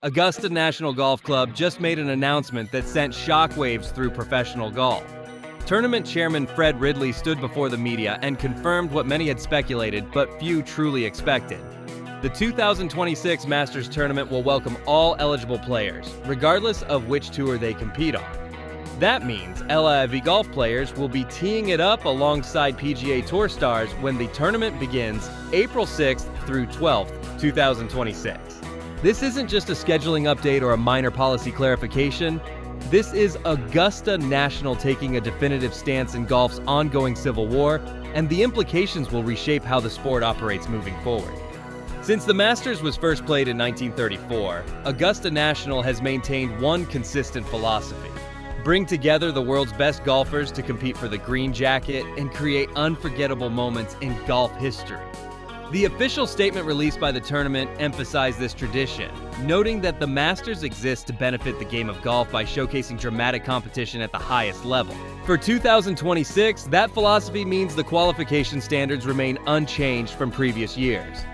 Augusta National Golf Club just made an announcement that sent shockwaves through professional golf. Tournament chairman Fred Ridley stood before the media and confirmed what many had speculated but few truly expected. The 2026 Masters Tournament will welcome all eligible players, regardless of which tour they compete on. That means LIV golf players will be teeing it up alongside PGA Tour stars when the tournament begins April 6th through 12th, 2026. This isn't just a scheduling update or a minor policy clarification. This is Augusta National taking a definitive stance in golf's ongoing civil war, and the implications will reshape how the sport operates moving forward. Since the Masters was first played in 1934, Augusta National has maintained one consistent philosophy: bring together the world's best golfers to compete for the green jacket and create unforgettable moments in golf history. The official statement released by the tournament emphasized this tradition, noting that the Masters exists to benefit the game of golf by showcasing dramatic competition at the highest level. For 2026, that philosophy means the qualification standards remain unchanged from previous years.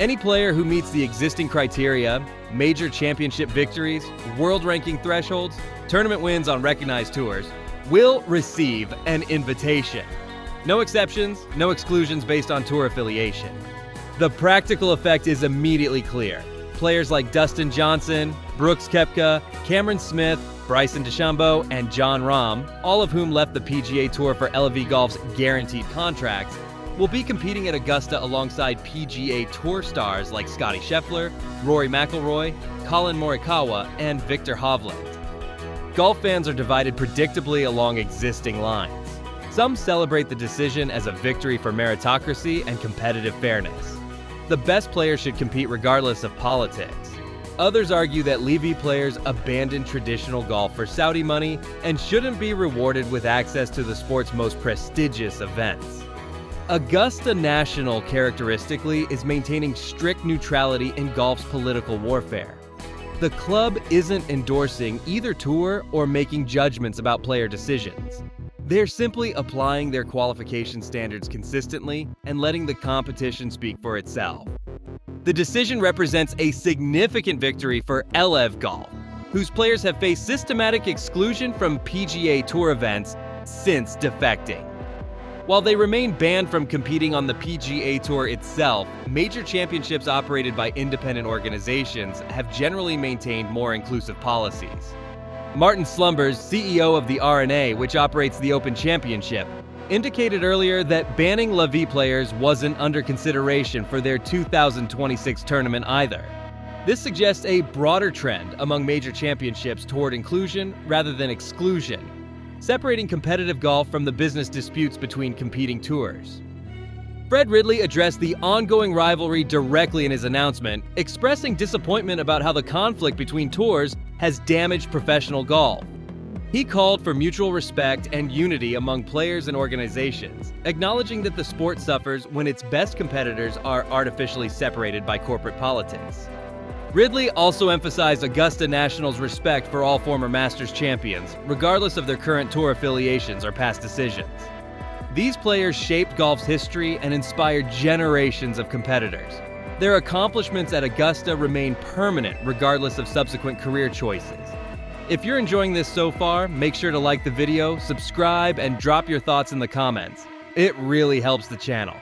Any player who meets the existing criteria, major championship victories, world ranking thresholds, tournament wins on recognized tours, will receive an invitation. No exceptions, no exclusions based on tour affiliation. The practical effect is immediately clear. Players like Dustin Johnson, Brooks Koepka, Cameron Smith, Bryson DeChambeau, and Jon Rahm, all of whom left the PGA Tour for LIV Golf's guaranteed contracts, will be competing at Augusta alongside PGA Tour stars like Scottie Scheffler, Rory McIlroy, Colin Morikawa, and Viktor Hovland. Golf fans are divided predictably along existing lines. Some celebrate the decision as a victory for meritocracy and competitive fairness. The best players should compete regardless of politics. Others argue that LIV players abandon traditional golf for Saudi money and shouldn't be rewarded with access to the sport's most prestigious events. Augusta National characteristically is maintaining strict neutrality in golf's political warfare. The club isn't endorsing either tour or making judgments about player decisions. They're simply applying their qualification standards consistently and letting the competition speak for itself. The decision represents a significant victory for LIV Golf, whose players have faced systematic exclusion from PGA Tour events since defecting. While they remain banned from competing on the PGA Tour itself, major championships operated by independent organizations have generally maintained more inclusive policies. Martin Slumbers, CEO of the RNA, which operates the Open Championship, indicated earlier that banning LIV players wasn't under consideration for their 2026 tournament either. This suggests a broader trend among major championships toward inclusion rather than exclusion, separating competitive golf from the business disputes between competing tours. Fred Ridley addressed the ongoing rivalry directly in his announcement, expressing disappointment about how the conflict between tours has damaged professional golf. He called for mutual respect and unity among players and organizations, acknowledging that the sport suffers when its best competitors are artificially separated by corporate politics. Ridley also emphasized Augusta National's respect for all former Masters champions, regardless of their current tour affiliations or past decisions. These players shaped golf's history and inspired generations of competitors. Their accomplishments at Augusta remain permanent regardless of subsequent career choices. If you're enjoying this so far, make sure to like the video, subscribe, and drop your thoughts in the comments. It really helps the channel.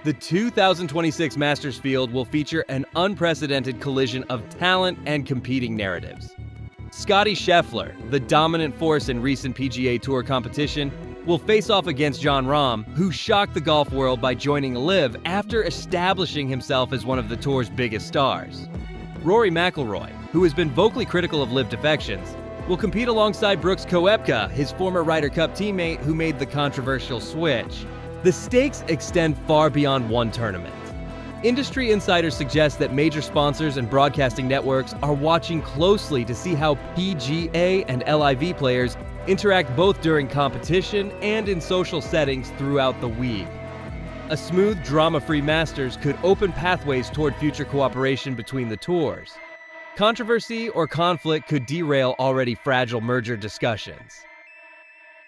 The 2026 Masters field will feature an unprecedented collision of talent and competing narratives. Scottie Scheffler, the dominant force in recent PGA Tour competition, will face off against Jon Rahm, who shocked the golf world by joining LIV after establishing himself as one of the tour's biggest stars. Rory McIlroy, who has been vocally critical of LIV defections, will compete alongside Brooks Koepka, his former Ryder Cup teammate who made the controversial switch. The stakes extend far beyond one tournament. Industry insiders suggest that major sponsors and broadcasting networks are watching closely to see how PGA and LIV players interact both during competition and in social settings throughout the week. A smooth, drama-free Masters could open pathways toward future cooperation between the tours. Controversy or conflict could derail already fragile merger discussions.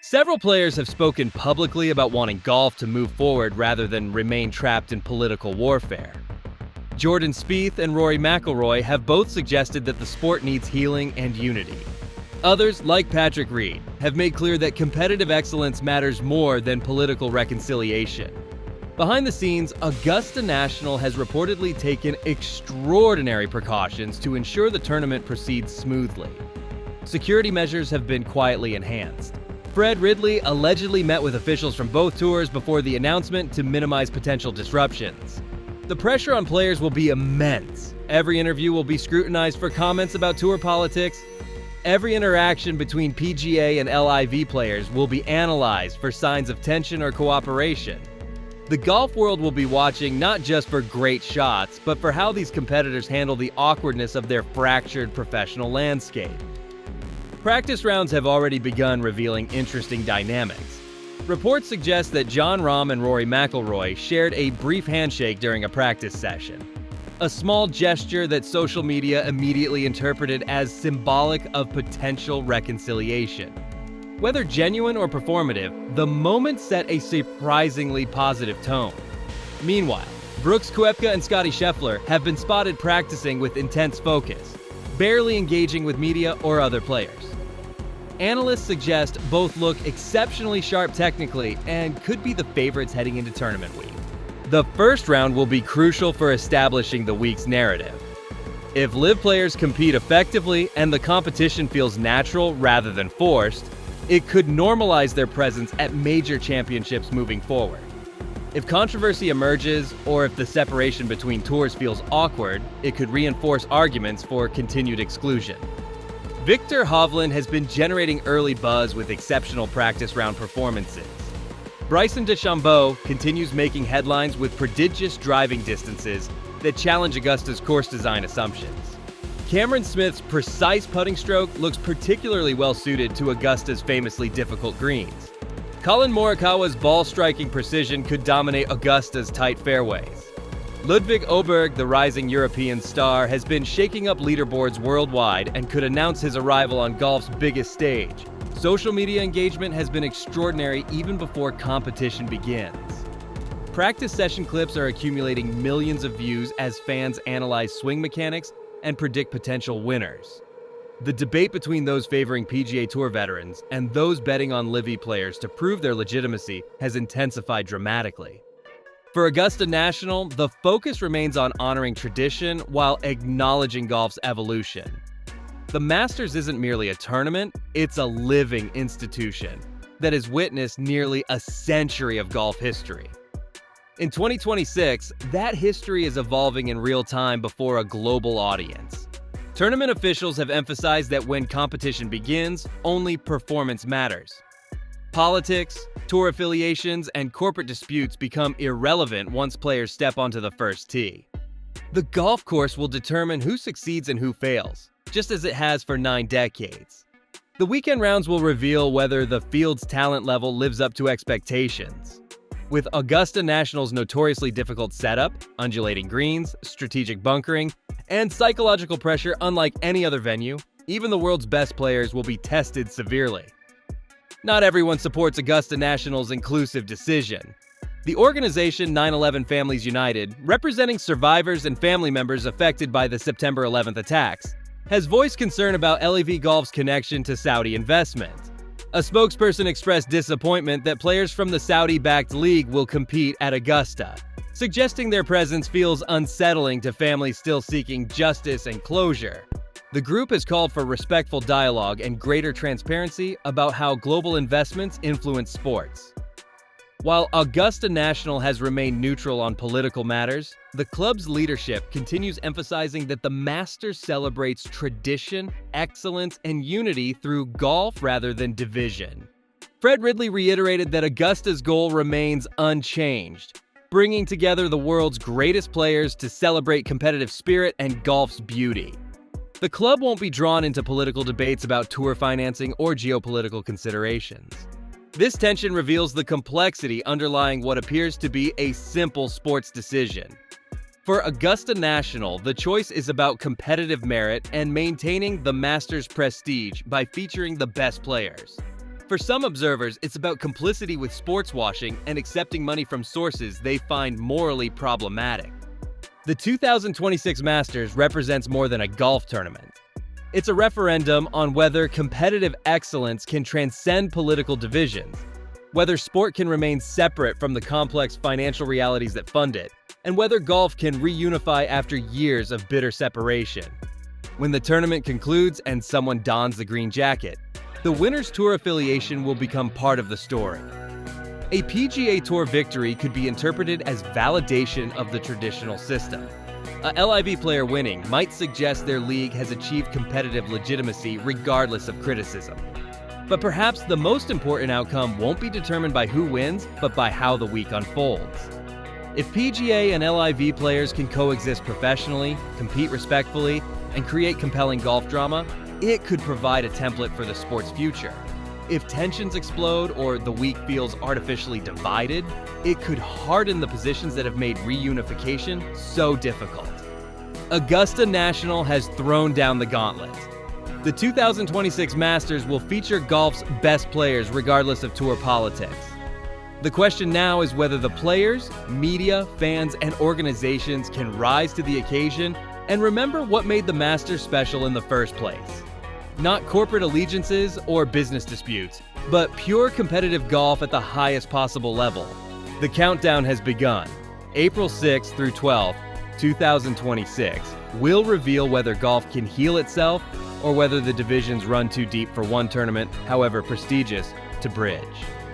Several players have spoken publicly about wanting golf to move forward rather than remain trapped in political warfare. Jordan Spieth and Rory McIlroy have both suggested that the sport needs healing and unity. Others, like Patrick Reed, have made clear that competitive excellence matters more than political reconciliation. Behind the scenes, Augusta National has reportedly taken extraordinary precautions to ensure the tournament proceeds smoothly. Security measures have been quietly enhanced. Fred Ridley allegedly met with officials from both tours before the announcement to minimize potential disruptions. The pressure on players will be immense. Every interview will be scrutinized for comments about tour politics. Every interaction between PGA and LIV players will be analyzed for signs of tension or cooperation. The golf world will be watching not just for great shots, but for how these competitors handle the awkwardness of their fractured professional landscape. Practice rounds have already begun revealing interesting dynamics. Reports suggest that Jon Rahm and Rory McIlroy shared a brief handshake during a practice session. A small gesture that social media immediately interpreted as symbolic of potential reconciliation. Whether genuine or performative, the moment set a surprisingly positive tone. Meanwhile, Brooks Koepka and Scottie Scheffler have been spotted practicing with intense focus, barely engaging with media or other players. Analysts suggest both look exceptionally sharp technically and could be the favorites heading into tournament week. The first round will be crucial for establishing the week's narrative. If LIV players compete effectively and the competition feels natural rather than forced, it could normalize their presence at major championships moving forward. If controversy emerges or if the separation between tours feels awkward, it could reinforce arguments for continued exclusion. Viktor Hovland has been generating early buzz with exceptional practice round performances. Bryson DeChambeau continues making headlines with prodigious driving distances that challenge Augusta's course design assumptions. Cameron Smith's precise putting stroke looks particularly well suited to Augusta's famously difficult greens. Colin Morikawa's ball-striking precision could dominate Augusta's tight fairways. Ludwig Åberg, the rising European star, has been shaking up leaderboards worldwide and could announce his arrival on golf's biggest stage. Social media engagement has been extraordinary even before competition begins. Practice session clips are accumulating millions of views as fans analyze swing mechanics and predict potential winners. The debate between those favoring PGA Tour veterans and those betting on LIV players to prove their legitimacy has intensified dramatically. For Augusta National, the focus remains on honoring tradition while acknowledging golf's evolution. The Masters isn't merely a tournament, it's a living institution that has witnessed nearly a century of golf history. In 2026, that history is evolving in real time before a global audience. Tournament officials have emphasized that when competition begins, only performance matters. Politics, tour affiliations, and corporate disputes become irrelevant once players step onto the first tee. The golf course will determine who succeeds and who fails, just as it has for 9 decades. The weekend rounds will reveal whether the field's talent level lives up to expectations. With Augusta National's notoriously difficult setup, undulating greens, strategic bunkering, and psychological pressure unlike any other venue, even the world's best players will be tested severely. Not everyone supports Augusta National's inclusive decision. The organization 9/11 Families United, representing survivors and family members affected by the September 11th attacks, has voiced concern about LIV Golf's connection to Saudi investment. A spokesperson expressed disappointment that players from the Saudi-backed league will compete at Augusta, suggesting their presence feels unsettling to families still seeking justice and closure. The group has called for respectful dialogue and greater transparency about how global investments influence sports. While Augusta National has remained neutral on political matters, the club's leadership continues emphasizing that the Masters celebrates tradition, excellence, and unity through golf rather than division. Fred Ridley reiterated that Augusta's goal remains unchanged, bringing together the world's greatest players to celebrate competitive spirit and golf's beauty. The club won't be drawn into political debates about tour financing or geopolitical considerations. This tension reveals the complexity underlying what appears to be a simple sports decision. For Augusta National, the choice is about competitive merit and maintaining the Masters' prestige by featuring the best players. For some observers, it's about complicity with sports washing and accepting money from sources they find morally problematic. The 2026 Masters represents more than a golf tournament. It's a referendum on whether competitive excellence can transcend political divisions, whether sport can remain separate from the complex financial realities that fund it, and whether golf can reunify after years of bitter separation. When the tournament concludes and someone dons the green jacket, the Winners Tour affiliation will become part of the story. A PGA Tour victory could be interpreted as validation of the traditional system. A LIV player winning might suggest their league has achieved competitive legitimacy regardless of criticism. But perhaps the most important outcome won't be determined by who wins, but by how the week unfolds. If PGA and LIV players can coexist professionally, compete respectfully, and create compelling golf drama, it could provide a template for the sport's future. If tensions explode or the week feels artificially divided, it could harden the positions that have made reunification so difficult. Augusta National has thrown down the gauntlet. The 2026 Masters will feature golf's best players regardless of tour politics. The question now is whether the players, media, fans, and organizations can rise to the occasion and remember what made the Masters special in the first place. Not corporate allegiances or business disputes, but pure competitive golf at the highest possible level. The countdown has begun. April 6th through 12th, 2026 will reveal whether golf can heal itself or whether the divisions run too deep for one tournament, however prestigious, to bridge.